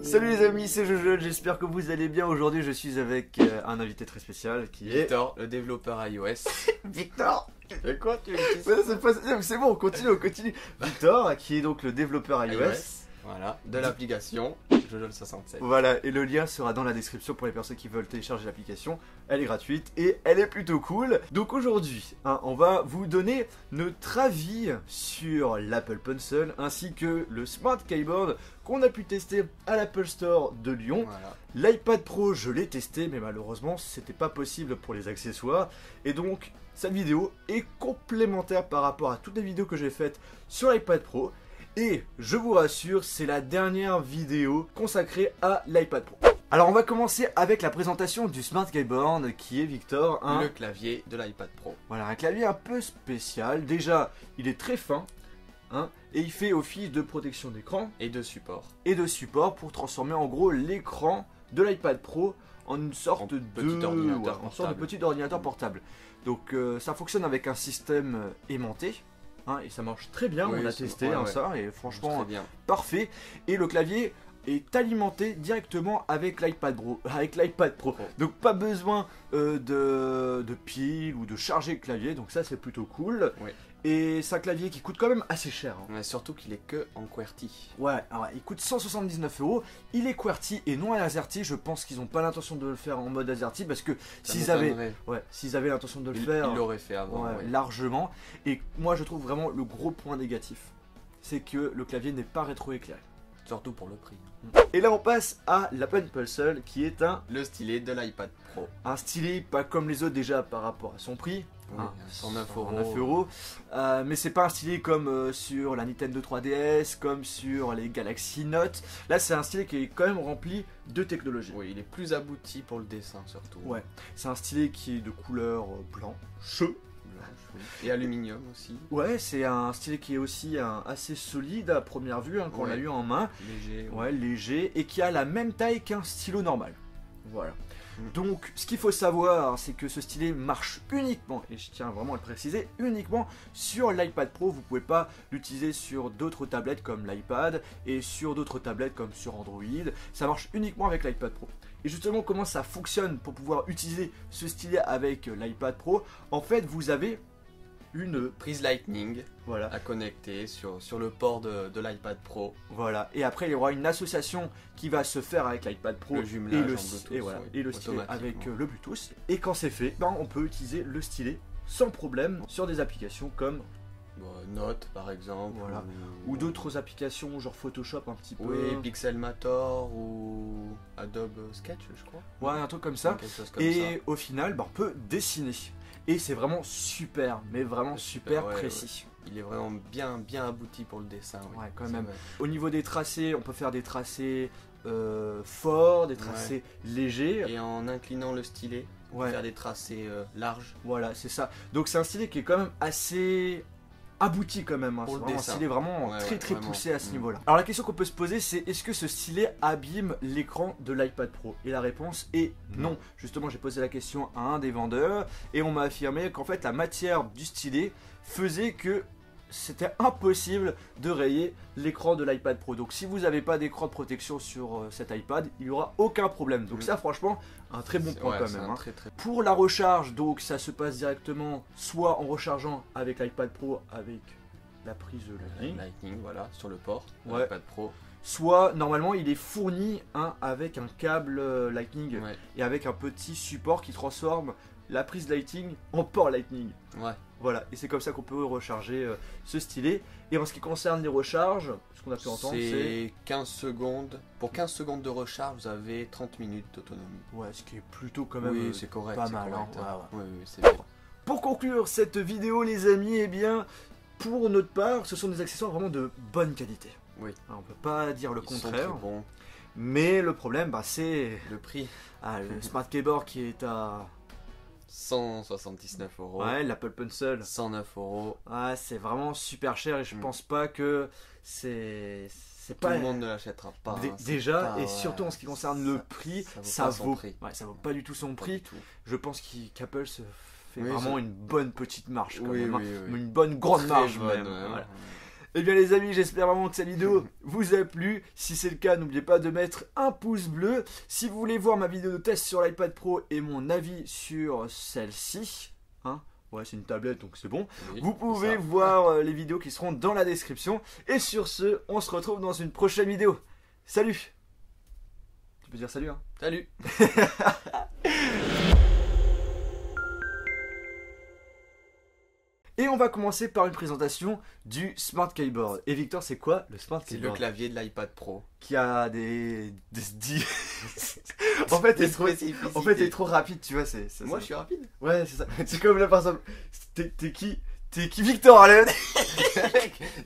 Salut les amis, c'est Jojo, j'espère que vous allez bien. Aujourd'hui je suis avec un invité très spécial qui est... Victor, le développeur iOS. Victor. Et quoi tu C'est bon, on continue. Victor, qui est donc le développeur iOS. Voilà, de l'application Jojo le 67. Voilà, et le lien sera dans la description pour les personnes qui veulent télécharger l'application. Elle est gratuite et elle est plutôt cool. Donc aujourd'hui, on va vous donner notre avis sur l'Apple Pencil ainsi que le Smart Keyboard qu'on a pu tester à l'Apple Store de Lyon. Voilà. L'iPad Pro, je l'ai testé, mais malheureusement, c'était pas possible pour les accessoires. Et donc, cette vidéo est complémentaire par rapport à toutes les vidéos que j'ai faites sur l'iPad Pro. Et je vous rassure, c'est la dernière vidéo consacrée à l'iPad Pro. Alors on va commencer avec la présentation du Smart Keyboard qui est, Victor, le clavier de l'iPad Pro. Voilà, un clavier un peu spécial. Déjà, il est très fin, et il fait office de protection d'écran et de support. Pour transformer en gros l'écran de l'iPad Pro en une sorte de petit ordinateur portable. Donc ça fonctionne avec un système aimanté. Et ça marche très bien, oui, on a testé ça, et franchement parfait. Et le clavier est alimenté directement avec l'iPad Pro. Donc pas besoin de pile ou de charger le clavier, donc ça c'est plutôt cool. Oui. Et c'est un clavier qui coûte quand même assez cher. Ouais, surtout qu'il est que en QWERTY. Ouais, il coûte 179 €. Il est QWERTY et non AZERTY. Je pense qu'ils n'ont pas l'intention de le faire en mode AZERTY parce que s'ils avaient l'intention de le faire, ils l'auraient fait avant. Largement. Et moi, je trouve vraiment le gros point négatif, c'est que le clavier n'est pas rétroéclairé. Surtout pour le prix. Et là, on passe à l'Apple Pencil qui est le stylet de l'iPad Pro. Un stylet pas comme les autres déjà par rapport à son prix. 109 €. Mais c'est pas un stylet comme sur la Nintendo 3DS, comme sur les Galaxy Note. Là, c'est un stylet qui est quand même rempli de technologie. Oui, il est plus abouti pour le dessin surtout. Ouais, c'est un stylet qui est de couleur blanche. Et aluminium aussi. Ouais, c'est un stylet qui est aussi assez solide à première vue quand on l'a eu en main. Léger. Ouais, léger, et qui a la même taille qu'un stylo normal. Voilà. Donc, ce qu'il faut savoir, c'est que ce stylet marche uniquement, et je tiens vraiment à le préciser, uniquement sur l'iPad Pro. Vous ne pouvez pas l'utiliser sur d'autres tablettes comme l'iPad et sur d'autres tablettes comme sur Android. Ça marche uniquement avec l'iPad Pro. Et justement, comment ça fonctionne pour pouvoir utiliser ce stylet avec l'iPad Pro? En fait, vous avez une prise Lightning à connecter sur le port de l'iPad Pro. Voilà, et après il y aura une association qui va se faire avec l'iPad Pro, le jumelage et le stylet avec le Bluetooth. Et quand c'est fait, on peut utiliser le stylet sans problème sur des applications comme Note par exemple, ou d'autres applications genre Photoshop un petit peu. Oui, Pixelmator ou Adobe Sketch, je crois. Ouais, un truc comme ça. Au final, on peut dessiner. Et c'est vraiment super, mais vraiment super précis. Il est vraiment bien abouti pour le dessin. Ouais, quand même. Au niveau des tracés, on peut faire des tracés forts, des tracés légers. Et en inclinant le stylet, on peut faire des tracés larges. Voilà, c'est ça. Donc c'est un stylet qui est quand même assez abouti quand même. C'est vraiment un stylet vraiment très poussé à ce niveau-là. Alors la question qu'on peut se poser, c'est est-ce que ce stylet abîme l'écran de l'iPad Pro? Et la réponse est non. Justement, j'ai posé la question à un des vendeurs et on m'a affirmé qu'en fait la matière du stylet faisait que c'était impossible de rayer l'écran de l'iPad Pro. Donc si vous n'avez pas d'écran de protection sur cet iPad, il n'y aura aucun problème. Donc ça, franchement, un très bon point quand même. Pour la recharge, donc ça se passe directement soit en rechargeant avec l'iPad Pro avec la prise Lightning, sur le port de l'iPad Pro. Soit normalement il est fourni avec un câble Lightning et avec un petit support qui transforme la prise Lightning en port Lightning. Voilà, et c'est comme ça qu'on peut recharger ce stylet. Et en ce qui concerne les recharges, ce qu'on a pu entendre, c'est 15 secondes. Pour 15 secondes de recharge, vous avez 30 minutes d'autonomie. Ouais, ce qui est plutôt quand même c'est correct, pas mal. C'est bien. Pour conclure cette vidéo, les amis, pour notre part, ce sont des accessoires vraiment de bonne qualité. Oui. Alors, on peut pas dire le contraire. Sont très bons. Mais le problème, c'est le prix. Le Smart Keyboard qui est à 179 €. Ouais, l'Apple Pencil 109 €. Ah, c'est vraiment super cher et je pense pas que tout le monde ne l'achètera pas. Déjà, et surtout en ce qui concerne le prix, ça vaut pas du tout son prix. Tout. Je pense qu'Apple se fait vraiment une bonne petite marge quand même. Oui. Une bonne grande marge même. Eh bien les amis, j'espère vraiment que cette vidéo vous a plu. Si c'est le cas, n'oubliez pas de mettre un pouce bleu. Si vous voulez voir ma vidéo de test sur l'iPad Pro et mon avis sur celle-ci, hein, ouais c'est une tablette donc c'est bon, oui, vous pouvez voir les vidéos qui seront dans la description. Et sur ce, on se retrouve dans une prochaine vidéo. Salut! Tu peux dire salut hein? Salut! Et on va commencer par une présentation du Smart Keyboard. Et Victor, c'est quoi le Smart Keyboard? C'est le clavier de l'iPad Pro. Qui a en fait, t'es trop rapide, tu vois. Moi, je suis rapide. Ouais, c'est ça. C'est comme là, par exemple, t'es qui Victor, allez.